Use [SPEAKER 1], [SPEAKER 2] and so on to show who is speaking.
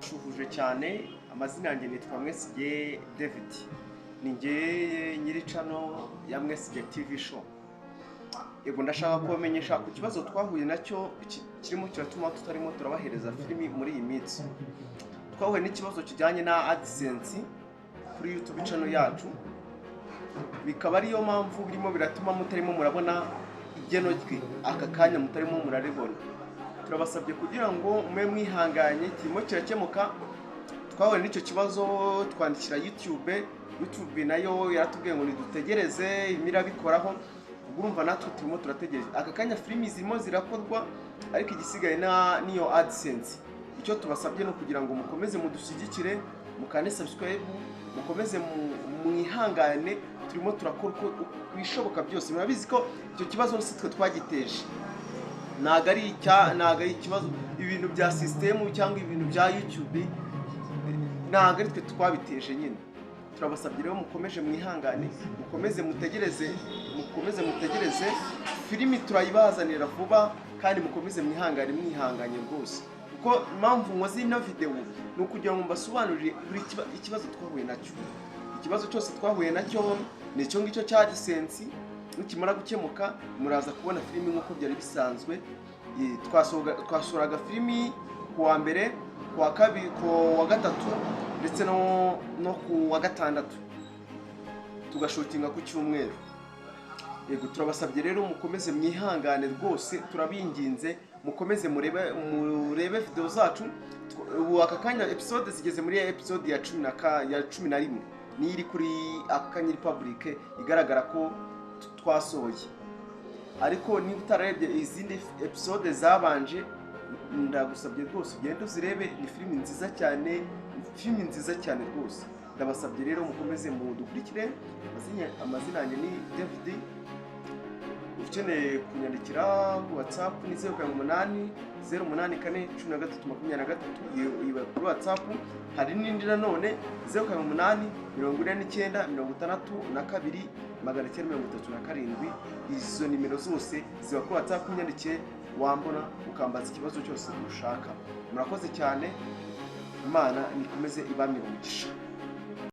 [SPEAKER 1] Shuhuje cyane amazina yanjye nitwa Mwesige David. Ni nge nyiri channel ya Mwesige TV show. Yego ndashaka kumenyesha ku kibazo twahuye nacyo kirimo kiratuma tutarimo turabahereza filimi muri iyi minsi. Twahuye n'ikibazo kijyanye na AdSense kuri YouTube channel yacu. Bikaba ariyo mpamvu birimo biratuma mutarimo murabona igeno rye aka kanya mutarimo muraribona. Turabasabye kugira ngo mwe mwihanganye kirimo kirakemuka. Twahuye n'icyo kibazo twandikira YouTube nayo yaratubwiye ngo nidutegereze imira bikoraho. Urumva natwe turimo turategereje aka kanya filimi zirimo zirakorwa, ariko igisigaye niyo AdSense. Icyo tubasabye no kugira ngo mukomeze mudushyigikire, mukane subscribe, mukomeze mwihangane. Turimo turakora uko bishoboka byose. Murabizi ko icyo kibazo twe twagiteje, naga ari ikibazo ibintu bya system cyangwa ibintu bya YouTube, naga ari twe twabiteje nyine. Turabasabye rero mukomeje mwihangane, mukomeze mutegereze filimi turayibazanira vuba, kandi mukomeze mwihanganye rwose. Kuko impamvu nkoze ino video ni ukugira ngo mbasobanurire buri ikibazo twahuye nacyo. Ikibazo cyose twahuye nacyo ni cyo ngicyo cya AdSense. Nikimara gukemuka muraza kubona filimi nk'uko byari bisanzwe. Twasoraga filimi kuwa mbere, kuwa kabiri, kuwa gatatu ndetse no kuwa gatandatu, tugashutinga ku cyumweru. Yego turabasabye rero mukomeze mwihangane rwose, turabinginze mukomeze murebe video zacu. Ubu aka kanya episode zigeze muri episode ya 11 ni iri kuri Akanyiri Public, igaragara ko twasohoye. Ariko niba utarebye izindi episode zabanje, ndagusabye rwose ugende uzirebe. Ni filimi nziza cyane rwose. Ndabasabye rero mukomeze mudukurikire. Amazina yanjye ni David. Ukeneye kunyandikira WhatsApp ni 08 084 13 iba kuri WhatsApp. Hari n'indi nanone 08 49 62 937. Izo nimero zose ziba kuri WhatsApp. Unyandikiye wambona ukambaza ikibazo cyose ushaka. Murakoze cyane, Imana nikomeze ibamire umugisha.